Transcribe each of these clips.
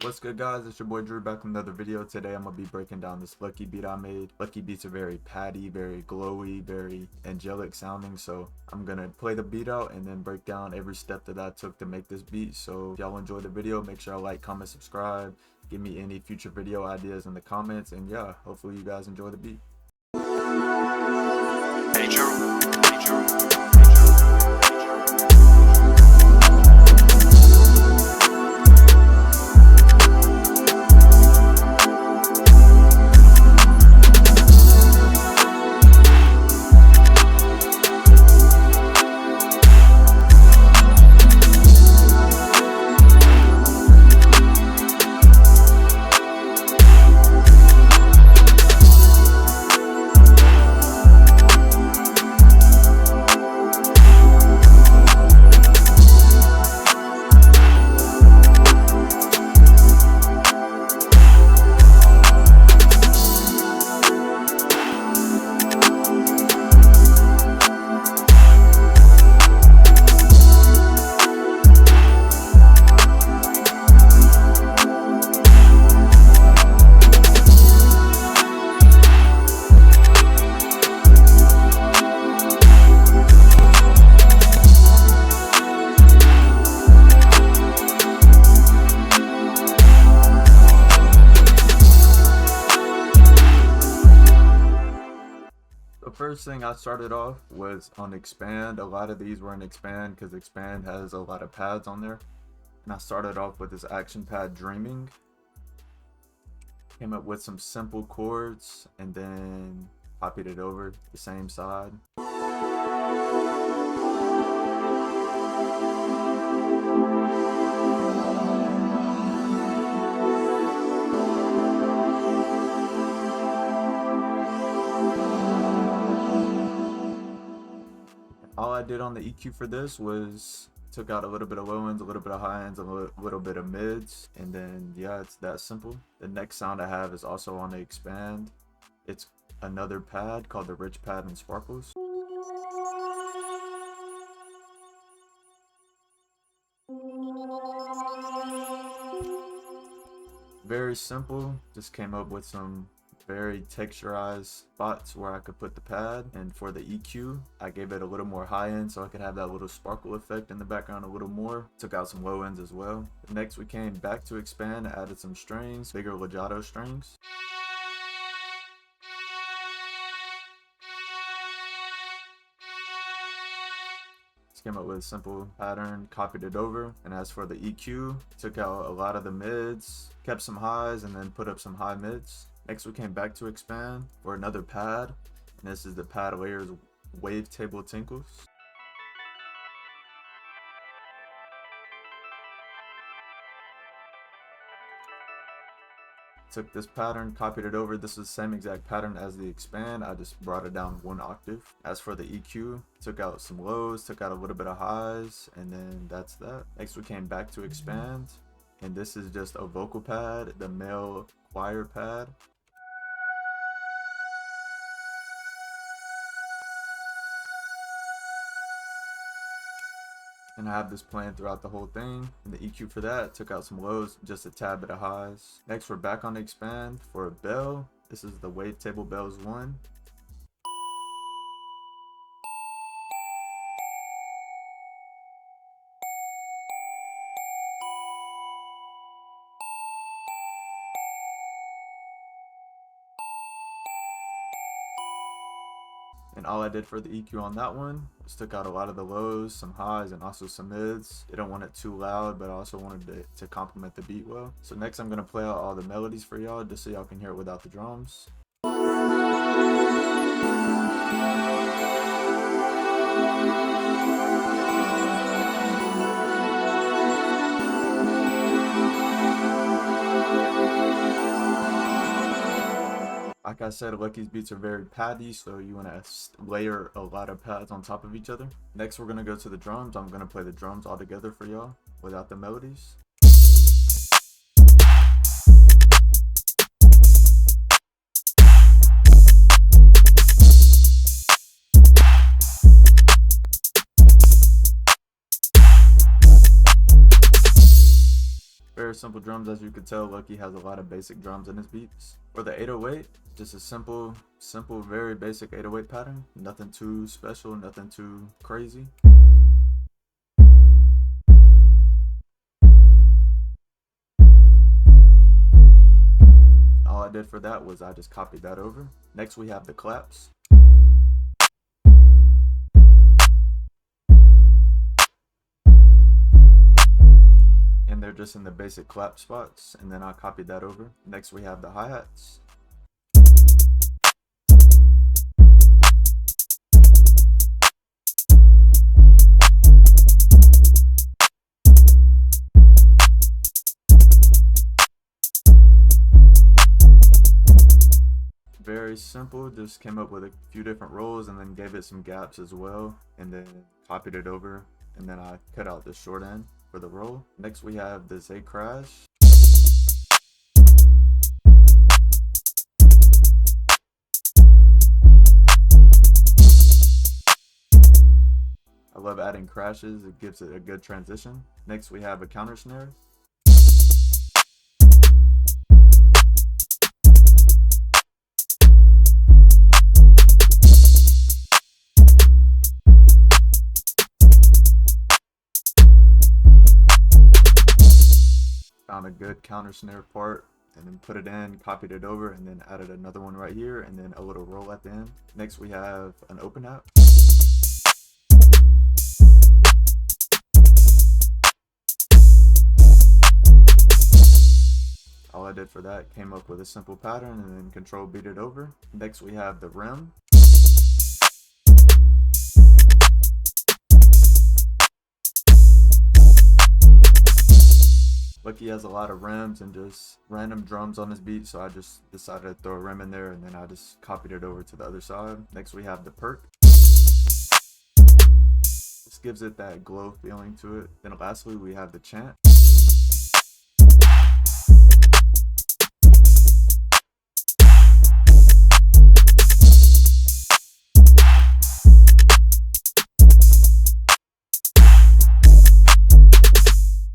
What's good, guys? It's your boy Drew back with another video. Today I'm gonna be breaking down this Lucki beat I made. Lucki beats are very patty, very glowy, very angelic sounding, so I'm gonna play the beat out and then break down every step that I took to make this beat. So if y'all enjoy the video, make sure y'all like, comment, subscribe, give me any future video ideas in the comments, and yeah, hopefully you guys enjoy the beat. Hey Drew. First thing I started off was on expand. A lot of these were in expand because expand has a lot of pads on there, and I started off with this action pad dreaming, came up with some simple chords, and then copied it over the same side. All I did on the EQ for this was took out a little bit of low ends, a little bit of high ends, a little bit of mids, and then yeah, it's that simple. The next sound I have is also on the expand. It's another pad called the Rich Pad and Sparkles. Very simple, just came up with some very texturized spots where I could put the pad, and for the EQ I gave it a little more high end so I could have that little sparkle effect in the background a little more. Took out some low ends as well. Next we came back to expand, added some strings, bigger legato strings. Came up with a simple pattern, copied it over, and as for the EQ, took out a lot of the mids, kept some highs, and then put up some high mids. Next we came back to expand for another pad, and this is the pad layers wavetable tinkles. Took this pattern, copied it over. This is the same exact pattern as the expand, I just brought it down 1 octave. As for the EQ, took out some lows, took out a little bit of highs, and then that's that. Next we came back to expand, and this is just a vocal pad, the male choir pad. And I have this playing throughout the whole thing. And the EQ for that, took out some lows, just a tad bit of highs. Next we're back on the expand for a bell. This is the wavetable bells 1. And all I did for the EQ on that one was took out a lot of the lows, some highs, and also some mids. Didn't want it too loud, but I also wanted it to complement the beat well. So next I'm gonna play out all the melodies for y'all just so y'all can hear it without the drums. Like I said, Lucki's beats are very paddy, so you want to layer a lot of pads on top of each other. Next we're going to go to the drums. I'm going to play the drums all together for y'all without the melodies. simple drums. As you can tell, Lucki has a lot of basic drums in his beats. For the 808, just a simple, very basic 808 pattern. Nothing too special, nothing too crazy. All I did for that was I just copied that over. Next we have the claps. And they're just in the basic clap spots, and then I copied that over. Next we have the hi-hats. Very simple, just came up with a few different rolls and then gave it some gaps as well, and then copied it over, and then I cut out the short end for the roll. Next we have this A crash. I love adding crashes, it gives it a good transition. Next we have a counter snare. Found a good counter snare part and then put it in, copied it over, and then added another one right here, and then a little roll at the end. Next we have an open hat. All I did for that, came up with a simple pattern and then control beat it over. Next we have the rim. Lucki has a lot of rims and just random drums on his beat, so I just decided to throw a rim in there, and then I just copied it over to the other side. Next we have the perk. This gives it that glow feeling to it. Then lastly we have the chant.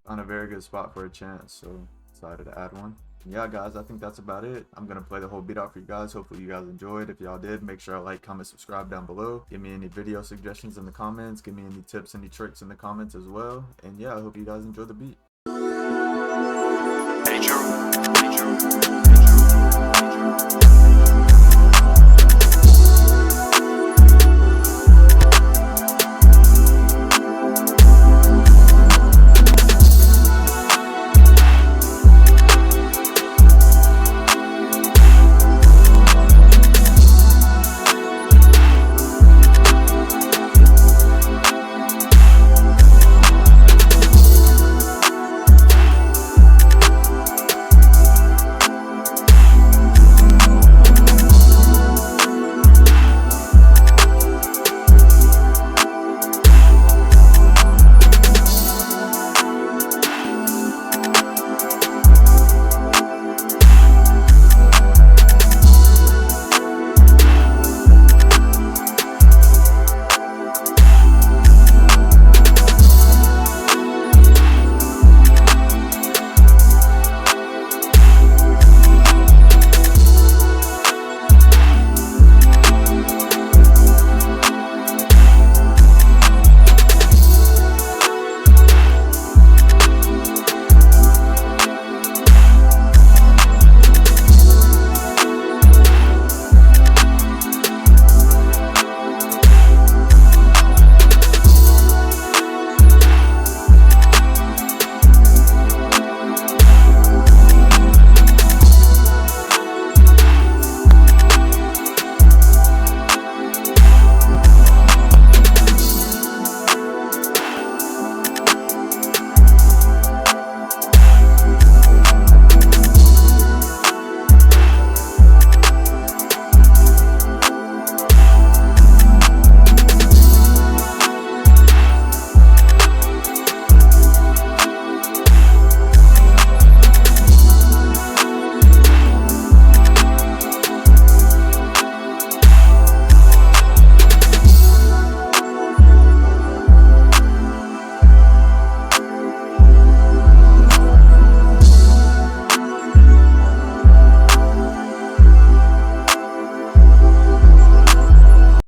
On a very good spot for a chant, so decided to add one. And yeah guys, I think that's about it. I'm gonna play the whole beat out for you guys. Hopefully you guys enjoyed. If y'all did, make sure to like, comment, subscribe down below. Give me any video suggestions in the comments. Give me any tips, any tricks in the comments as well. And yeah, I hope you guys enjoy the beat.